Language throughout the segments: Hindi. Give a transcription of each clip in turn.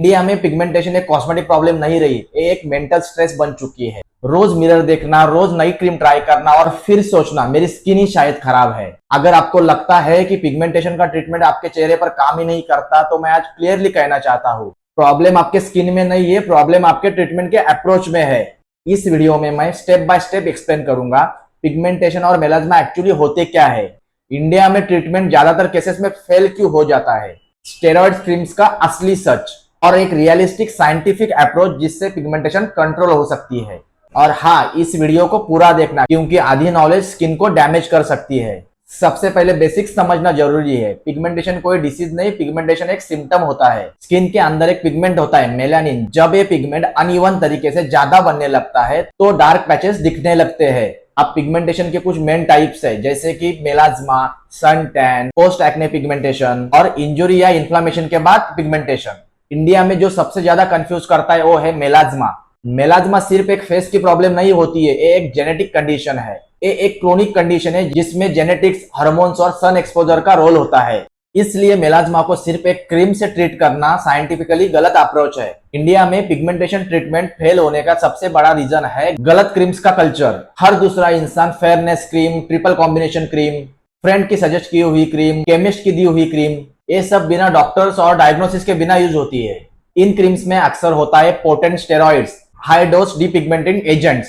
इंडिया में पिगमेंटेशन एक कॉस्मेटिक प्रॉब्लम नहीं रही, ये एक मेंटल स्ट्रेस बन चुकी है। रोज मिरर देखना, रोज नई क्रीम ट्राई करना और फिर सोचना मेरी स्किन ही शायद खराब है। अगर आपको लगता है कि पिगमेंटेशन का ट्रीटमेंट आपके चेहरे पर काम ही नहीं करता, तो मैं आज क्लियरली कहना चाहता हूँ, प्रॉब्लम आपके स्किन में नहीं है, प्रॉब्लम आपके ट्रीटमेंट के अप्रोच में है। इस वीडियो में मैं स्टेप बाय स्टेप एक्सप्लेन करूंगा पिगमेंटेशन और मेलाज्मा एक्चुअली होते क्या है, इंडिया में ट्रीटमेंट ज्यादातर केसेस में फेल क्यों हो जाता है, स्टेरॉइड क्रीम्स का असली सच और एक रियलिस्टिक साइंटिफिक अप्रोच जिससे पिगमेंटेशन कंट्रोल हो सकती है। और हाँ, इस वीडियो को पूरा देखना क्योंकि आधी नॉलेज स्किन को डैमेज कर सकती है। सबसे पहले बेसिक्स समझना जरूरी है। पिगमेंटेशन कोई डिसीज नहीं, पिगमेंटेशन एक सिम्टम होता है। स्किन के अंदर एक पिगमेंट होता है मेलानिन। जब ये पिगमेंट अनइवन तरीके से ज्यादा बनने लगता है तो डार्क पैचेस दिखने लगते हैं। अब पिगमेंटेशन के कुछ मेन टाइप्स है, जैसे कि melasma, sun tan, post acne pigmentation और इंजुरी या इन्फ्लामेशन के बाद पिगमेंटेशन। इंडिया में जो सबसे ज्यादा कंफ्यूज करता है वो है मेलाज्मा। मेलाज्मा सिर्फ एक फेस की प्रॉब्लम नहीं होती है, ये एक जेनेटिक कंडीशन है। ये एक क्रोनिक कंडीशन है जिसमें जेनेटिक्स, हार्मोन्स और सन एक्सपोजर का रोल होता है। इसलिए मेलाज्मा को सिर्फ एक क्रीम से ट्रीट करना साइंटिफिकली गलत अप्रोच है। इंडिया में पिगमेंटेशन ट्रीटमेंट फेल होने का सबसे बड़ा रीजन है गलत क्रीम्स का कल्चर। हर दूसरा इंसान fairness cream, triple combination cream, friend की सजेस्ट की हुई क्रीम, केमिस्ट की दी हुई क्रीम, ये सब बिना डॉक्टर्स और डायग्नोसिस के बिना यूज होती है। इन क्रीम्स में अक्सर होता है potent steroids, high dose depigmenting agents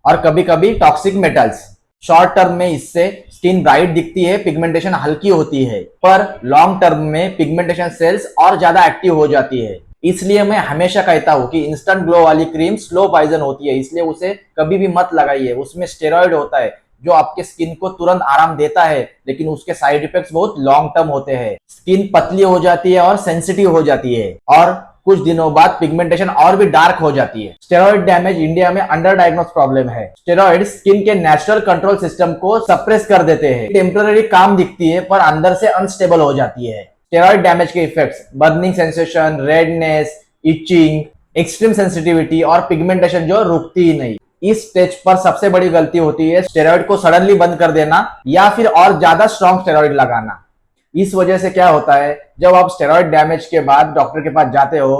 और कभी कभी टॉक्सिक मेटल्स। शॉर्ट टर्म में इससे स्किन ब्राइट दिखती है, पिगमेंटेशन हल्की होती है, पर लॉन्ग टर्म में पिगमेंटेशन सेल्स और ज्यादा एक्टिव हो जाती है। इसलिए मैं हमेशा कहता हूं कि इंस्टेंट ग्लो वाली क्रीम स्लो पॉइजन होती है, इसलिए उसे कभी भी मत लगाइए। उसमें स्टेरॉइड होता है जो आपके स्किन को तुरंत आराम देता है, लेकिन उसके साइड इफेक्ट्स बहुत लॉन्ग टर्म होते हैं। स्किन पतली हो जाती है और सेंसिटिव हो जाती है और कुछ दिनों बाद पिगमेंटेशन और भी डार्क हो जाती है। स्टेरॉइड डैमेज इंडिया में अंडर डायग्नोस प्रॉब्लम है। स्टेरॉइड स्किन के नेचुरल कंट्रोल सिस्टम को सप्रेस कर देते हैं। टेम्पररी काम दिखती है पर अंदर से अनस्टेबल हो जाती है। स्टेरॉइड डैमेज के effects burning sensation, redness, itching, extreme sensitivity और पिगमेंटेशन जो रुकती ही नहीं। इस स्टेज पर सबसे बड़ी गलती होती है स्टेरॉइड को सडनली बंद कर देना या फिर और ज्यादा स्ट्रॉन्ग स्टेरॉइड लगाना। इस वजह से क्या होता है, जब आप स्टेरॉइड डैमेज के बाद डॉक्टर के पास जाते हो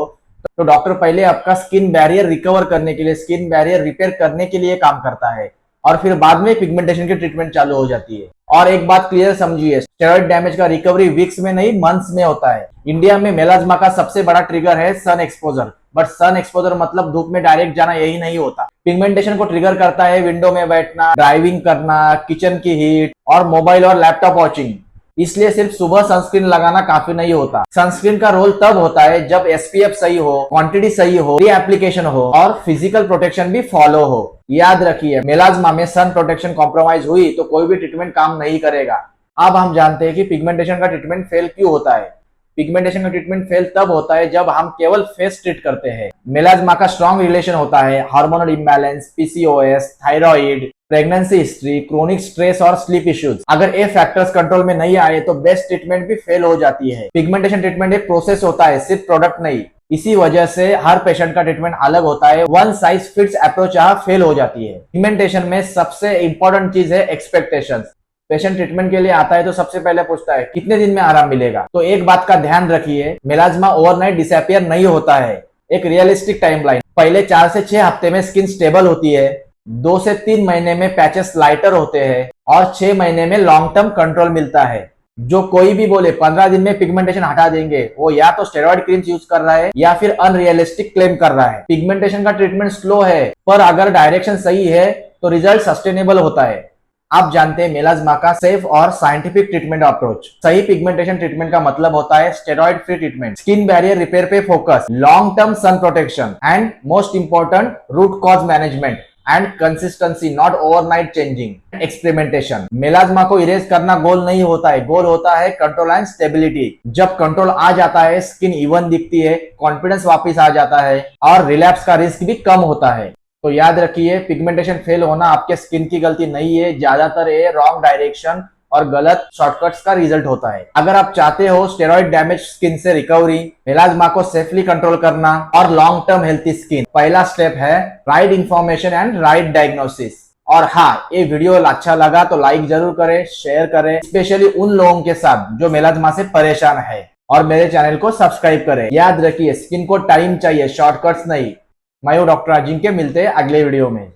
तो डॉक्टर पहले आपका स्किन बैरियर रिकवर करने के लिए, स्किन बैरियर रिपेयर करने के लिए काम करता है और फिर बाद में पिगमेंटेशन की ट्रीटमेंट चालू हो जाती है। और एक बात क्लियर समझिए, स्टेरॉइड डैमेज का रिकवरी वीक्स में नहीं, मंथ्स में होता है। इंडिया में मेलाज्मा का सबसे बड़ा ट्रिगर है sun exposure, but sun exposure मतलब धूप में डायरेक्ट जाना यही नहीं होता। पिगमेंटेशन को ट्रिगर करता है विंडो में बैठना, ड्राइविंग करना, किचन की हीट और मोबाइल और लैपटॉप वॉचिंग। इसलिए सिर्फ सुबह सनस्क्रीन लगाना काफी नहीं होता। सनस्क्रीन का रोल तब होता है जब एसपीएफ सही हो, क्वांटिटी सही हो, एप्लीकेशन हो और फिजिकल प्रोटेक्शन भी फॉलो हो। याद रखिए, मेलाज्मा में सन प्रोटेक्शन कॉम्प्रोमाइज हुई तो कोई भी ट्रीटमेंट काम नहीं करेगा। अब हम जानते हैं कि पिगमेंटेशन का ट्रीटमेंट फेल क्यों होता है। पिगमेंटेशन का ट्रीटमेंट फेल तब होता है जब हम केवल फेस ट्रीट करते हैं। मेलाज्मा का स्ट्रॉन्ग रिलेशन होता है hormonal imbalance, PCOS, thyroid, pregnancy history, chronic stress और स्लीप इश्यूज। अगर ये फैक्टर्स कंट्रोल में नहीं आए तो बेस्ट ट्रीटमेंट भी फेल हो जाती है। पिगमेंटेशन ट्रीटमेंट एक प्रोसेस होता है, सिर्फ प्रोडक्ट नहीं। इसी वजह से हर पेशेंट का ट्रीटमेंट अलग होता है। वन साइज फिट्स अप्रोच यहाँ फेल हो जाती है। पिगमेंटेशन में सबसे इंपॉर्टेंट चीज है एक्सपेक्टेशंस। पेशेंट ट्रीटमेंट के लिए आता है तो सबसे पहले पूछता है कितने दिन में आराम मिलेगा। तो एक बात का ध्यान रखिए, मेलाज्मा ओवरनाइट डिसअपियर नहीं होता है। एक रियलिस्टिक टाइमलाइन, पहले 4 से 6 हफ्ते में स्किन स्टेबल होती है, 2 से 3 महीने में पैचेस लाइटर होते हैं और 6 महीने में लॉन्ग टर्म कंट्रोल मिलता है। जो कोई भी बोले 15 दिन में पिगमेंटेशन हटा देंगे, वो या तो स्टेरॉइड क्रीम्स यूज कर रहा है या फिर अनरियलिस्टिक क्लेम कर रहा है। पिगमेंटेशन का ट्रीटमेंट स्लो है, पर अगर डायरेक्शन सही है तो रिजल्ट सस्टेनेबल होता है। आप जानते हैं मेलाज्मा का सेफ और साइंटिफिक ट्रीटमेंट अप्रोच। सही पिगमेंटेशन ट्रीटमेंट का मतलब होता है steroid free treatment, skin barrier repair पे focus, long term sun protection and most important root cause management and consistency, not overnight changing experimentation. Melasma को इरेज करना गोल नहीं होता है, गोल होता है कंट्रोल एंड स्टेबिलिटी। जब कंट्रोल आ जाता है, स्किन इवन दिखती है, कॉन्फिडेंस वापस आ जाता है और रिलैप्स का रिस्क भी कम होता है। तो याद रखिए, पिगमेंटेशन फेल होना आपके स्किन की गलती नहीं है, ज्यादातर ये रॉन्ग डायरेक्शन और गलत शॉर्टकट्स का रिजल्ट होता है। अगर आप चाहते हो स्टेरॉइड डैमेज स्किन से रिकवरी, मेलाज्मा को सेफली कंट्रोल करना और लॉन्ग टर्म हेल्थी स्किन, पहला स्टेप है right information and right diagnosis. और हाँ, ये वीडियो अच्छा लगा तो लाइक जरूर करें, शेयर करें, स्पेशली उन लोगों के साथ जो मेलाज्मा से परेशान है। और मेरे चैनल को सब्सक्राइब करें। याद रखिए, स्किन को टाइम चाहिए, शॉर्टकट्स नहीं। मैं हूं डॉक्टर अजिंक्य, मिलते हैं अगले वीडियो में।